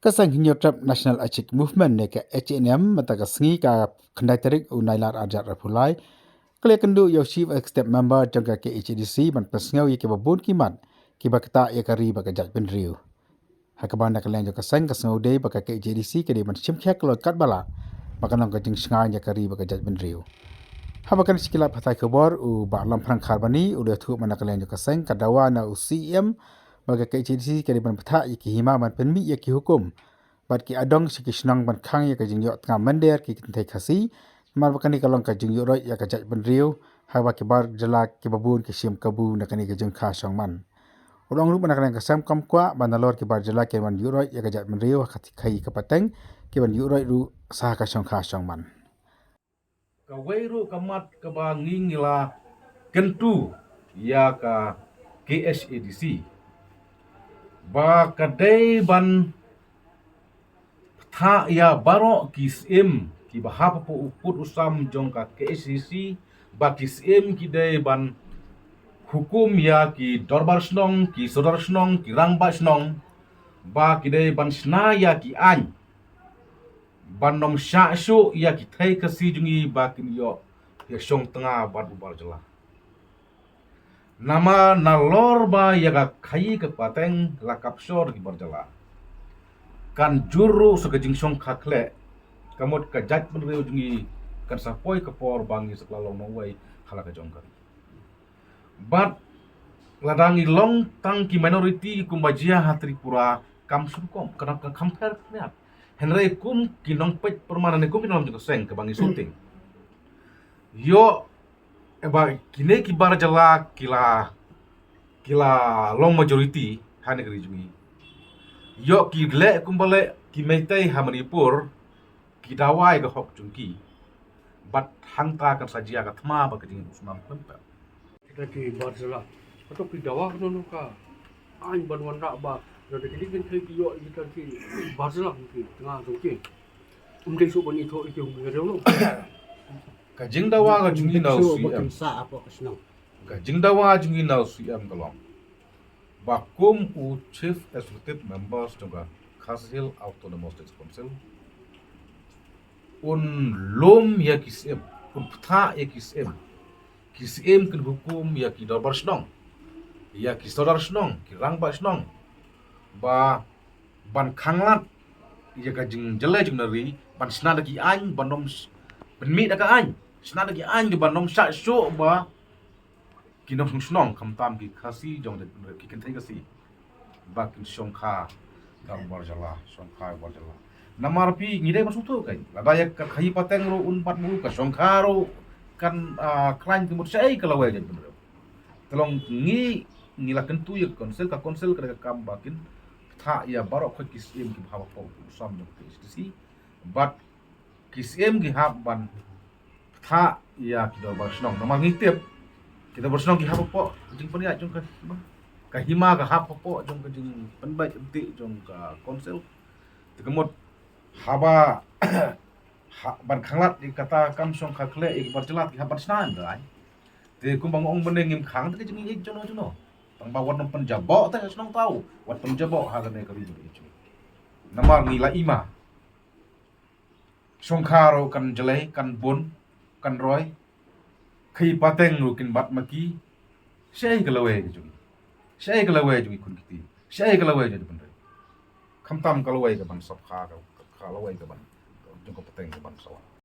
Kasang Hinyotrap National Achik Movement ne ka H&M mata ka sengi ka khandai tarik unailar arjat rapulai kle kendu yo chief executive member jang ka HDC ban pesngau ye ke babun kimat ki bakta ye kari baka jat ben riu hakabana ka len jo kasang ka sngau dei baka HDC ke de ban sim khyak lo kat bala baka nang ka jing snga ye kari baka jat ben riu habakan sikila patai kebor u ba lam prang kharbani u de thu mana ka len jo kasang ka dawa na u CM baka HDC ke de ban patha ye ki hima ban penmi ye ki hukum bat ki adong si ki snang ban khang ya ka jing yo tnga mender ki kintai khasi mar bakani ka long ka jing yo roi ya ka jat ban riu ha ba ki bar jala ki babun ki sim kabu na kani ka jing kha song man ulong ru ban ka sam kam kwa ban lor ki bar jala ke ban yo roi ya ka jat ban riu khati khai ka pateng ki ban yo roi ru sa ka song kha song man ka weiru kamat ka ba ngingila kentu ya ka KSADC ba kadai ban tha ya baro kisim ki bahapa po uput usam jong ka KSADC ba kisim ki dai ban hukum ya ki dorbar snong ki sodar snong ki rangba snong ba ki dai ban sna ya ki an ban nom sha shu ya ki thai ka si jungi ba kin yo ya shong tanga ba du bar jala nama nalor ba ya ga khai ka pateng la kapsor ki bar jala kan juru sa ka jing shong khakle kamot ka jat ben reu jungi kan sa poi ka por bangi sa klalong no wai hala ka jong kari but ladangi long tang ki minority kumbajia hatri pura kam sukom kana ka compare knya henry kum kinong pet permanen kum kinong juga seng ke bangi shooting yo eba kine ki bar jala kila long majority ha negeri jungi yo ki le kumbale ki meitai ha manipur ki dawai ga hok jungki bat hangta kan sajia ka thma ba ka jing usman pempe kita ki barzala atau ki dawa no ka an ban wan ra ba ro de ki gen ki yo kita ki barzala ki tengah tu ki dei so ban itho ki ngi re no ka jing dawa ga jungi na su am sa apa kasno ka jing dawa jungi na su am galong ba kum u chief executive members jonga Khasil Autonomous State Council un lom ya kisem un ptha ya kisem kan hukum ya ki dorbar snong ya ki sodar snong ki rangba snong ba ban khanglat ya ka jing jele jing nari ban sna da ki an ban nom ban mi da ka an sna da ki an ki ban nom sha shu ba ki nom snong kam tam ki khasi jong da ki kan thai kasi ba kin shong kha dal bar jala shong kha bar jala namar pi ngide masuk tu kai lada ya ka khai pateng ro un pat mu ka shong kha ro kan klan ki mut sai ka lawai jan bener tolong ngila kentu ya konsel ka kam bakin tha ya barok ko kisim ki bhawa po sam jong ki but kisim ki hab ban tha ya ki do bar snong namar ngitep kita bersnong ki hab po jing pania jong ka hima ka hab po jong ka jing penbai enti jong ka konsel tekemot haba ban khanglat di kata kam song khakle ik barjelat ki haban snan dai te kum bang ong beneng ngim khang te jing ik jono tang ba wan pen jabo te snong tau wat pen jabo ha ne ka ri ju namar ni la ima song kharo kan jele kan bun kan roi khi pateng ru kin bat maki sei galawe ju sei galawe ju kun kiti sei galawe ju ben kham tam galawe ka ban sop kha ka lawai ka ban jong ko pateng ka ban sawa